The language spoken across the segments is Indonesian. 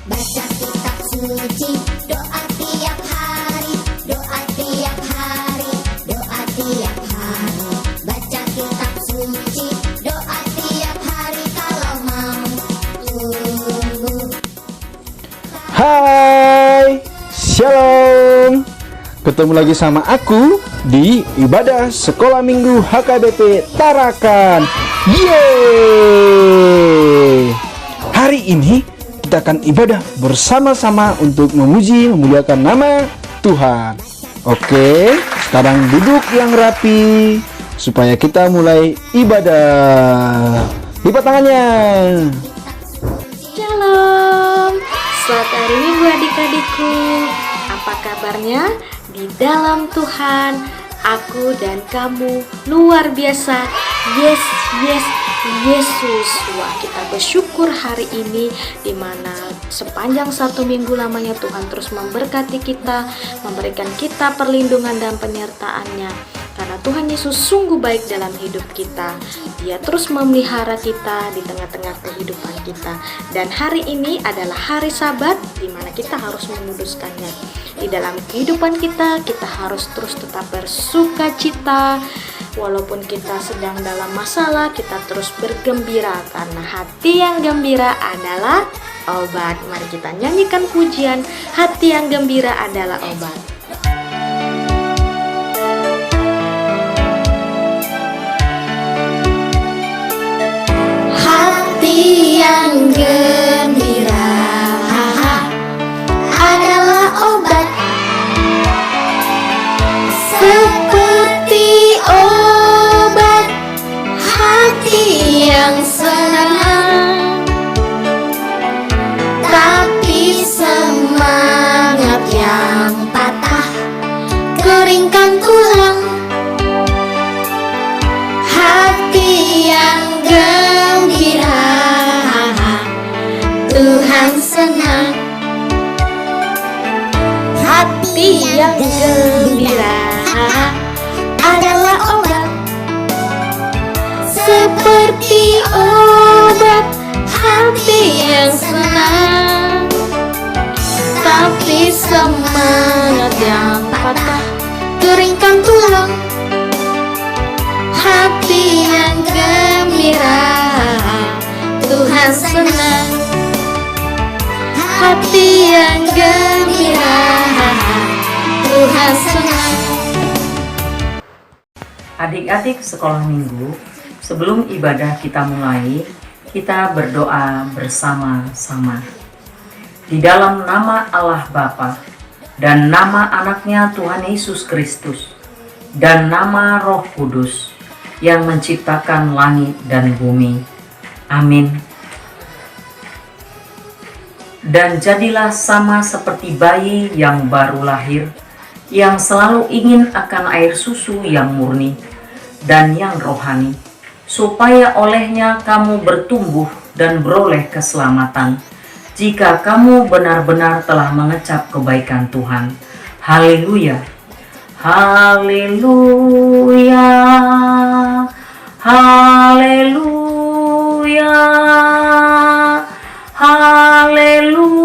Baca kitab suci, doa tiap hari, doa tiap hari, doa tiap hari. Baca kitab suci, doa tiap hari kalau mau tumbuh. Hai, Shalom. Ketemu lagi sama aku di ibadah Sekolah Minggu HKBP Tarakan. Yeay! Hari ini kita akan ibadah bersama-sama untuk memuji, memuliakan nama Tuhan. Oke, sekarang duduk yang rapi supaya kita mulai ibadah. Lipat tangannya. Shalom, selamat hari Minggu adik-adikku. Apa kabarnya? Di dalam Tuhan, aku dan kamu luar biasa. Yes, Yesus. Wah, kita bersyukur hari ini di mana sepanjang 1 minggu lamanya Tuhan terus memberkati kita, memberikan kita perlindungan dan penyertaan-Nya. Karena Tuhan Yesus sungguh baik dalam hidup kita. Dia terus memelihara kita di tengah-tengah kehidupan kita. Dan hari ini adalah hari Sabat di mana kita harus menguduskannya. Di dalam kehidupan kita, kita harus terus tetap bersuka cita. Walaupun kita sedang dalam masalah, kita terus bergembira karena hati yang gembira adalah obat. Mari kita nyanyikan pujian, hati yang gembira adalah obat. Hati yang gembira adalah obat, seperti obat. Hati yang senang, tapi semangat yang patah keringkan tulang. Hati yang gembira, Tuhan senang. Hati yang gembira adalah obat, seperti obat. Hati yang senang, tapi semangat yang patah keringkan tulang. Hati yang gembira, Tuhan senang. Hati yang gembira, Tuhan senang. Adik-adik sekolah minggu, sebelum ibadah kita mulai, kita berdoa bersama-sama. Di dalam nama Allah Bapa dan nama anaknya Tuhan Yesus Kristus dan nama Roh Kudus yang menciptakan langit dan bumi. Amin. Dan jadilah sama seperti bayi yang baru lahir, yang selalu ingin akan air susu yang murni dan yang rohani, supaya olehnya kamu bertumbuh dan beroleh keselamatan, jika kamu benar-benar telah mengecap kebaikan Tuhan. Haleluya. Haleluya, haleluya, haleluya.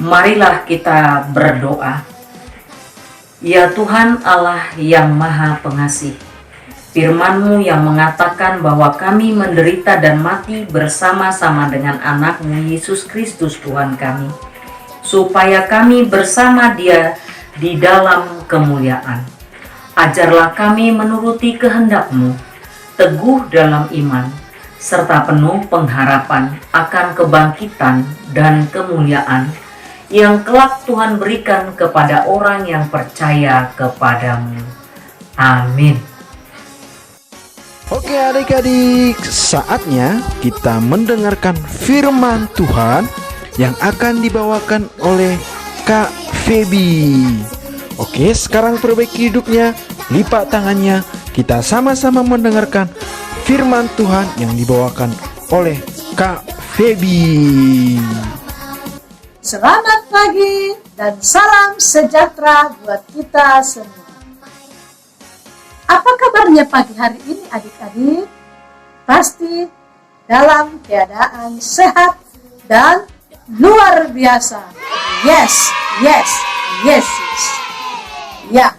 Marilah kita berdoa. Ya Tuhan Allah yang Maha Pengasih, Firman-Mu yang mengatakan bahwa kami menderita dan mati bersama-sama dengan anak-Mu Yesus Kristus Tuhan kami, supaya kami bersama Dia di dalam kemuliaan. Ajarlah kami menuruti kehendak-Mu, teguh dalam iman, serta penuh pengharapan akan kebangkitan dan kemuliaan yang kelak Tuhan berikan kepada orang yang percaya kepadamu. Amin. Oke adik-adik, saatnya kita mendengarkan firman Tuhan yang akan dibawakan oleh Kak Feby. Oke, sekarang perbaiki hidupnya, lipat tangannya, kita sama-sama mendengarkan firman Tuhan yang dibawakan oleh Kak Feby. Selamat pagi dan salam sejahtera buat kita semua. Apa kabar kabarnya pagi hari ini adik-adik? Pasti dalam keadaan sehat dan luar biasa. Yes, yes, yes, yes. Ya,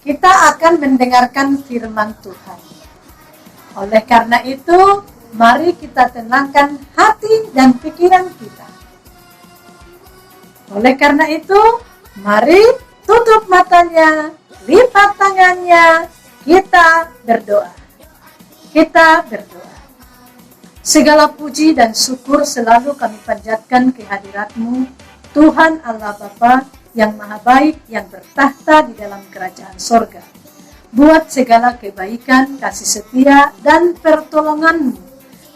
kita akan mendengarkan firman Tuhan. Oleh karena itu, mari kita tenangkan hati dan pikiran kita. Oleh karena itu, mari tutup matanya, lipat tangannya, kita berdoa. Kita berdoa. Segala puji dan syukur selalu kami panjatkan kehadirat-Mu, Tuhan Allah Bapa yang maha baik, yang bertahta di dalam kerajaan sorga. Buat segala kebaikan, kasih setia, dan pertolongan-Mu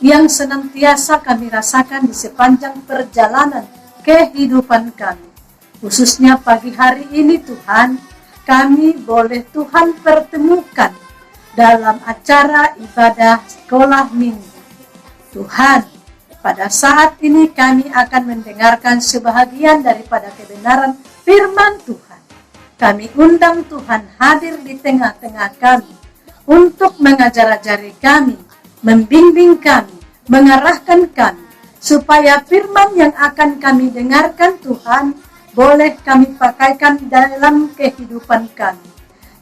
yang senantiasa kami rasakan di sepanjang perjalanan kehidupan kami. Khususnya pagi hari ini Tuhan, kami boleh Tuhan pertemukan dalam acara ibadah sekolah minggu. Tuhan, pada saat ini kami akan mendengarkan sebahagian daripada kebenaran firman Tuhan. Kami undang Tuhan hadir di tengah-tengah kami untuk mengajar-ajari kami, membimbing kami, mengarahkan kami, supaya firman yang akan kami dengarkan Tuhan boleh kami pakaikan dalam kehidupan kami,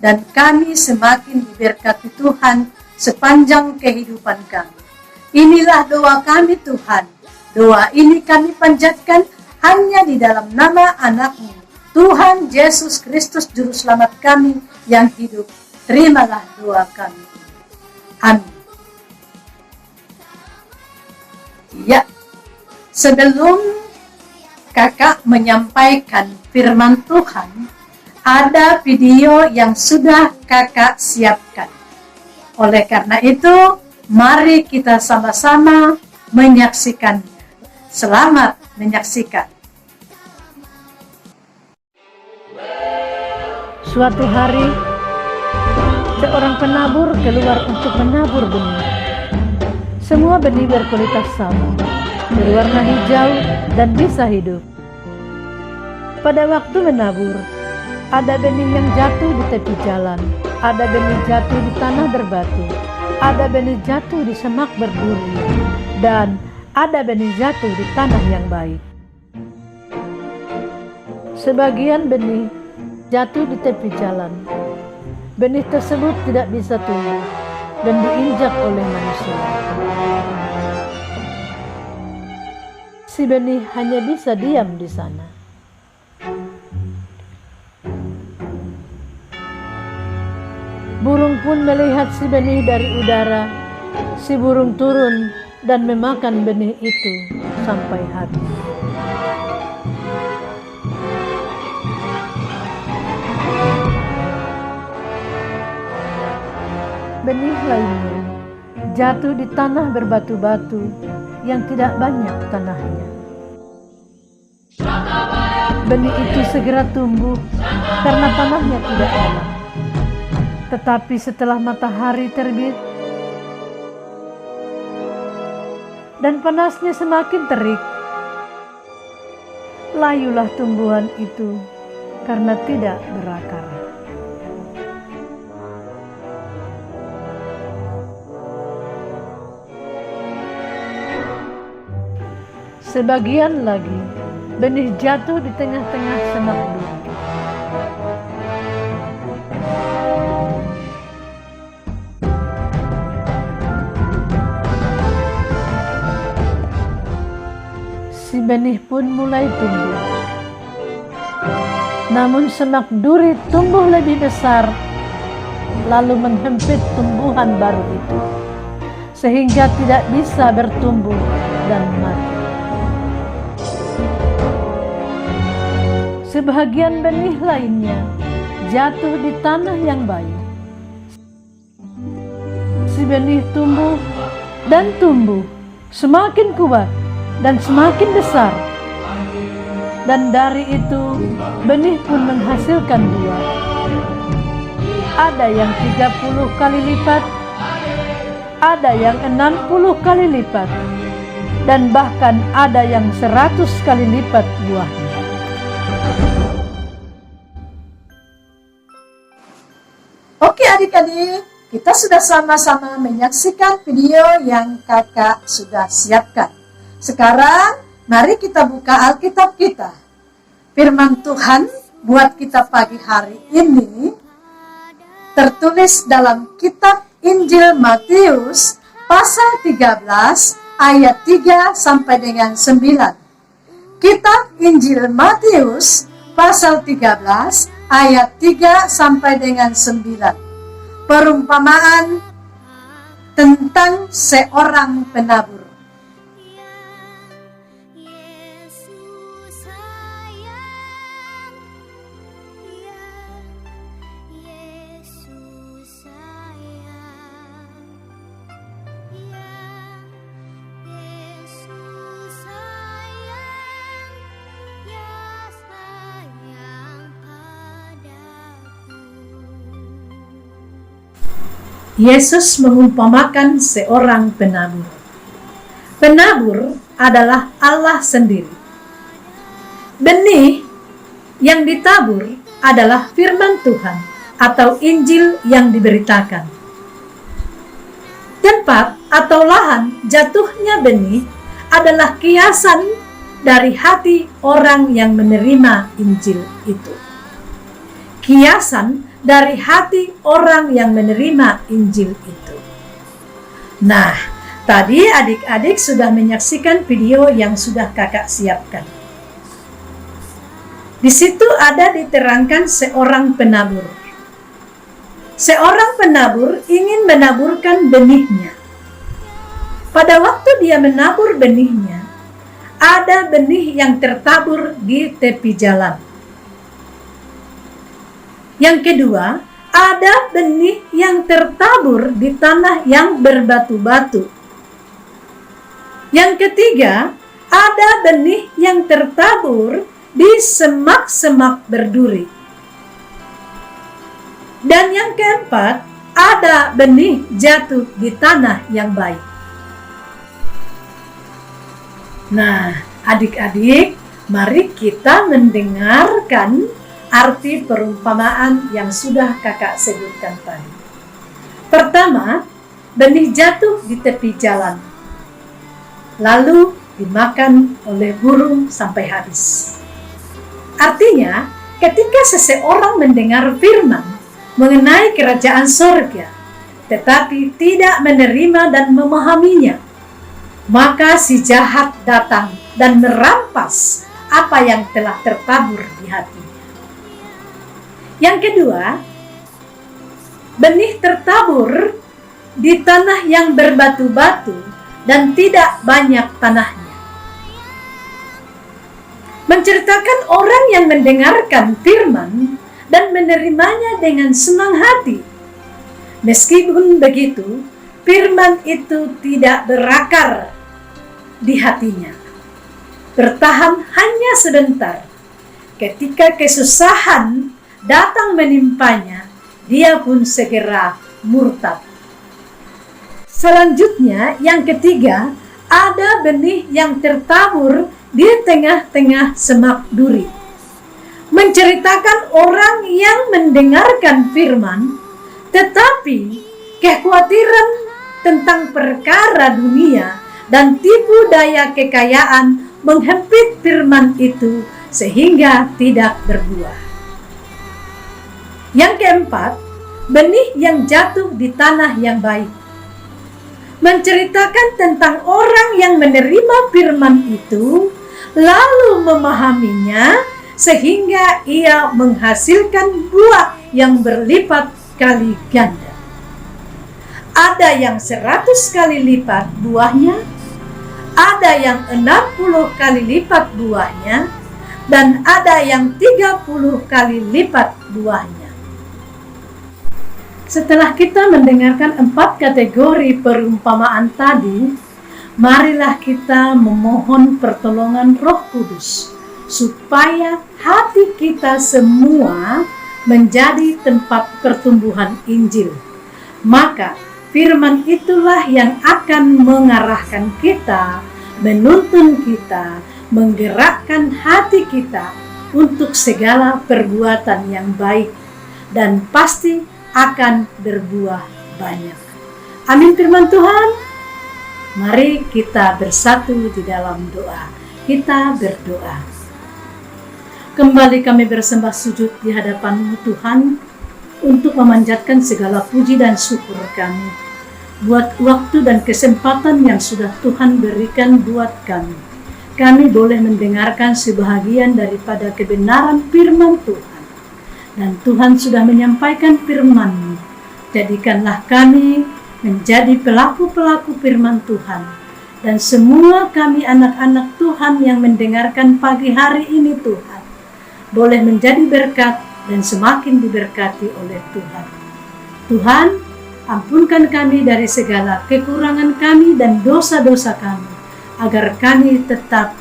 dan kami semakin diberkati Tuhan sepanjang kehidupan kami. Inilah doa kami Tuhan. Doa ini kami panjatkan hanya di dalam nama anak-Mu, Tuhan Yesus Kristus Juru Selamat kami yang hidup. Terimalah doa kami. Amin. Ya, sebelum kakak menyampaikan firman Tuhan, ada video yang sudah kakak siapkan. Oleh karena itu, mari kita sama-sama menyaksikannya. Selamat menyaksikan. Suatu hari, seorang penabur keluar untuk menabur benih. Semua benih berkualitas sama, berwarna hijau dan bisa hidup. Pada waktu menabur, ada benih yang jatuh di tepi jalan, ada benih jatuh di tanah berbatu, ada benih jatuh di semak berduri, dan ada benih jatuh di tanah yang baik. Sebagian benih jatuh di tepi jalan. Benih tersebut tidak bisa tumbuh dan diinjak oleh manusia. Si benih hanya bisa diam di sana. Burung pun melihat si benih dari udara. Si burung turun dan memakan benih itu sampai habis. Benih lainnya jatuh di tanah berbatu-batu yang tidak banyak tanahnya. Benih itu segera tumbuh karena tanahnya tidak dalam. Tetapi setelah matahari terbit dan panasnya semakin terik, layulah tumbuhan itu karena tidak berakar. Sebagian lagi benih jatuh di tengah-tengah semak duri. Si benih pun mulai tumbuh. Namun semak duri tumbuh lebih besar, lalu menghempit tumbuhan baru itu, sehingga tidak bisa bertumbuh dan mati. Sebagian benih lainnya jatuh di tanah yang baik. Si benih tumbuh dan tumbuh, semakin kuat dan semakin besar. Dan dari itu benih pun menghasilkan buah. Ada yang 30 kali lipat, ada yang 60 kali lipat, dan bahkan ada yang 100 kali lipat buahnya. Oke adik-adik, kita sudah sama-sama menyaksikan video yang kakak sudah siapkan. Sekarang, mari kita buka Alkitab kita. Firman Tuhan buat kita pagi hari ini tertulis dalam kitab Injil Matius pasal 13 ayat 3 sampai dengan 9. Kitab Injil Matius pasal 13 ayat 3 sampai dengan 9. Perumpamaan tentang seorang penabur. Yesus mengumpamakan seorang penabur. Penabur adalah Allah sendiri. Benih yang ditabur adalah firman Tuhan atau Injil yang diberitakan. Tempat atau lahan jatuhnya benih adalah kiasan dari hati orang yang menerima Injil itu. Kiasan dari hati orang yang menerima Injil itu. Nah, tadi adik-adik sudah menyaksikan video yang sudah kakak siapkan. Di situ ada diterangkan seorang penabur. Seorang penabur ingin menaburkan benihnya. Pada waktu dia menabur benihnya, ada benih yang tertabur di tepi jalan. Yang kedua, ada benih yang tertabur di tanah yang berbatu-batu. Yang ketiga, ada benih yang tertabur di semak-semak berduri. Dan yang keempat, ada benih jatuh di tanah yang baik. Nah, adik-adik, mari kita mendengarkan arti perumpamaan yang sudah kakak sebutkan tadi. Pertama, benih jatuh di tepi jalan, lalu dimakan oleh burung sampai habis. Artinya, ketika seseorang mendengar firman mengenai kerajaan sorga, tetapi tidak menerima dan memahaminya, maka si jahat datang dan merampas apa yang telah tertabur di hati. Yang kedua, benih tertabur di tanah yang berbatu-batu dan tidak banyak tanahnya. Menceritakan orang yang mendengarkan firman dan menerimanya dengan senang hati. Meskipun begitu, firman itu tidak berakar di hatinya. Bertahan hanya sebentar. Ketika kesusahan datang menimpanya, dia pun segera murtad. Selanjutnya, yang ketiga, ada benih yang tertabur di tengah-tengah semak duri. Menceritakan orang yang mendengarkan firman, tetapi kekhawatiran tentang perkara dunia dan tipu daya kekayaan menghempit firman itu sehingga tidak berbuah. Yang keempat, benih yang jatuh di tanah yang baik. Menceritakan tentang orang yang menerima firman itu, lalu memahaminya, sehingga ia menghasilkan buah yang berlipat kali ganda. Ada yang 100 kali lipat buahnya, ada yang 60 kali lipat buahnya, dan ada yang 30 kali lipat buahnya. Setelah kita mendengarkan 4 kategori perumpamaan tadi, marilah kita memohon pertolongan Roh Kudus supaya hati kita semua menjadi tempat pertumbuhan Injil. Maka firman itulah yang akan mengarahkan kita, menuntun kita, menggerakkan hati kita untuk segala perbuatan yang baik dan pasti akan berbuah banyak. Amin firman Tuhan. Mari kita bersatu di dalam doa. Kita berdoa. Kembali kami bersembah sujud di hadapan-Mu Tuhan untuk memanjatkan segala puji dan syukur kami buat waktu dan kesempatan yang sudah Tuhan berikan buat kami. Kami boleh mendengarkan sebahagian daripada kebenaran firman Tuhan. Dan Tuhan sudah menyampaikan firman-Mu. Jadikanlah kami menjadi pelaku-pelaku firman Tuhan. Dan semua kami anak-anak Tuhan yang mendengarkan pagi hari ini Tuhan, boleh menjadi berkat dan semakin diberkati oleh Tuhan. Tuhan, ampunkan kami dari segala kekurangan kami dan dosa-dosa kami, agar kami tetap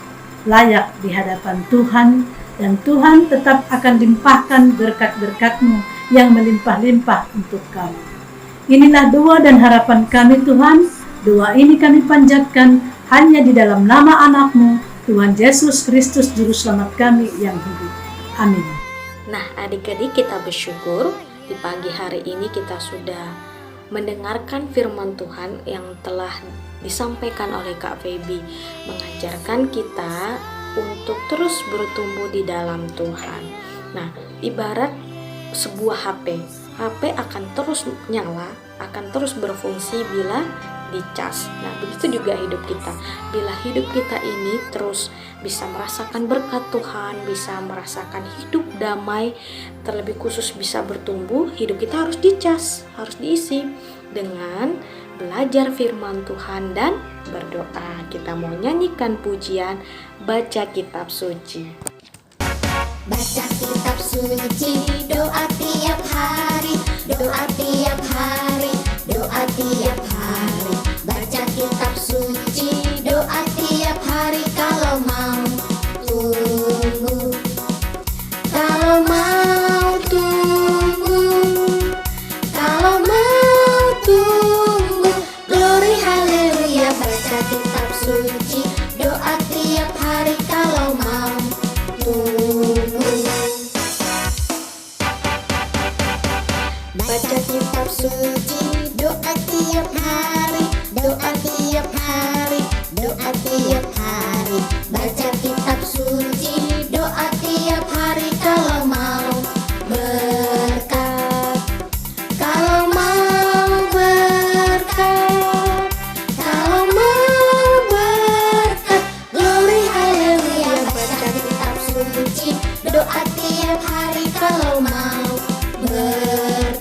layak di hadapan Tuhan, dan Tuhan tetap akan limpahkan berkat-berkat-Mu yang melimpah-limpah untuk kami. Inilah doa dan harapan kami Tuhan. Doa ini kami panjatkan hanya di dalam nama anak-Mu, Tuhan Yesus Kristus Juru Selamat kami yang hidup. Amin. Nah, adik-adik, kita bersyukur di pagi hari ini kita sudah mendengarkan firman Tuhan yang telah disampaikan oleh Kak Feby, mengajarkan kita untuk terus bertumbuh di dalam Tuhan. Nah, ibarat sebuah HP akan terus nyala, akan terus berfungsi bila dicas. Nah, begitu juga hidup kita. Bila hidup kita ini terus bisa merasakan berkat Tuhan, bisa merasakan hidup damai, terlebih khusus bisa bertumbuh, hidup kita harus dicas, harus diisi dengan belajar firman Tuhan dan berdoa. Kita mau nyanyikan pujian Baca Kitab Suci. Baca kitab suci, doa tiap hari, doa tiap hari, doa tiap hari. Baca kitab suci, doa tiap hari. Kalau mau tunggu, kalau mau tunggu, kalau mau tunggu. Glory haleluya. Baca kitab suci, doa tiap hari. Kalau mau tunggu. Baca kitab suci, doa tiap hari, doa tiap hari, doa tiap hari. Baca kitab suci, doa tiap hari. Kalau mau berkat, kalau mau berkat, kalau mau berkat. Glory haleluya. Baca kitab suci, doa tiap hari. Kalau mau berkat.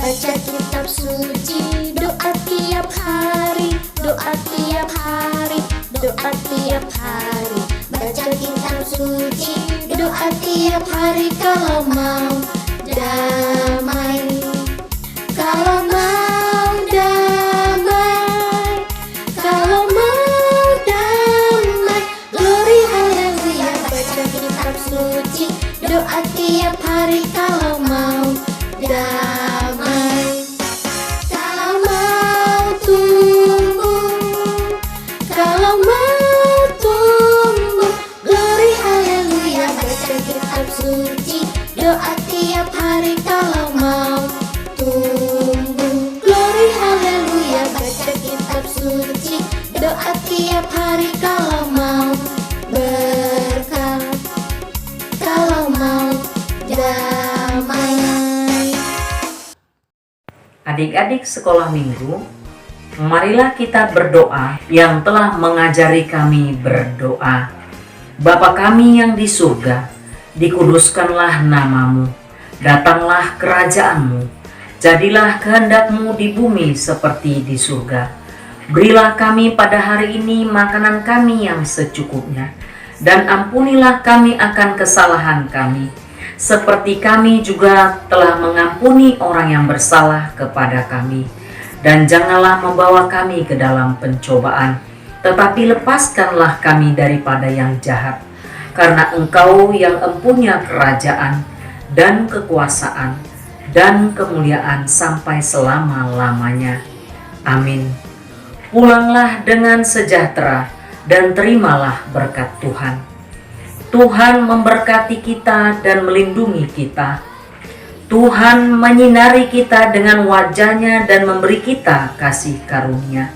Baca kitab suci, doa tiap hari, doa tiap hari, doa tiap hari. Baca kitab suci, doa tiap hari. Kalau mau damai, kalau mau damai, kalau mau damai. Glory haleluya. Baca kitab suci, doa tiap hari. Kalau mau damai, kalau mau tumbuh, kalau mau tumbuh. Glory haleluya. Baca kitab suci, doa tiap hari. Kalau mau tumbuh. Glory haleluya. Baca kitab suci, doa tiap hari. Kalau mau berkat, kalau mau damai. Adik-adik sekolah minggu, marilah kita berdoa yang telah mengajari kami berdoa. Bapa kami yang di surga, dikuduskanlah namamu, datanglah kerajaanmu, jadilah kehendak-Mu di bumi seperti di surga. Berilah kami pada hari ini makanan kami yang secukupnya, dan ampunilah kami akan kesalahan kami, seperti kami juga telah mengampuni orang yang bersalah kepada kami. Dan janganlah membawa kami ke dalam pencobaan, tetapi lepaskanlah kami daripada yang jahat. Karena Engkau yang empunya kerajaan dan kekuasaan dan kemuliaan sampai selama-lamanya. Amin. Pulanglah dengan sejahtera dan terimalah berkat Tuhan. Tuhan memberkati kita dan melindungi kita. Tuhan menyinari kita dengan wajah-Nya dan memberi kita kasih karunia.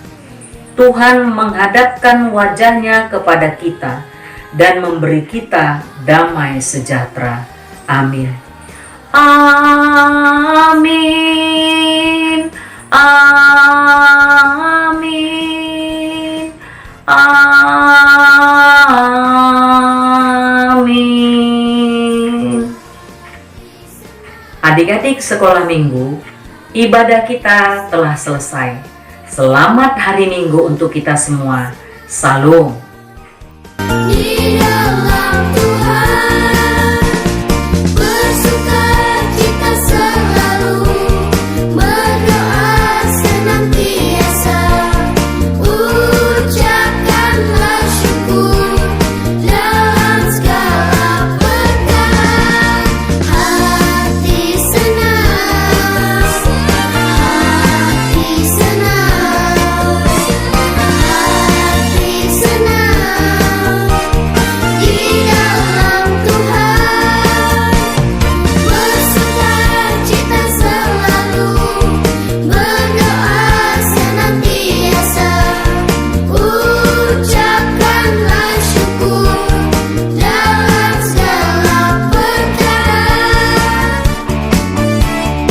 Tuhan menghadapkan wajah-Nya kepada kita dan memberi kita damai sejahtera. Amin. Amin. Amin. Amin. Adik-adik sekolah minggu, ibadah kita telah selesai. Selamat hari Minggu untuk kita semua. Salam. Di dalam Tuhan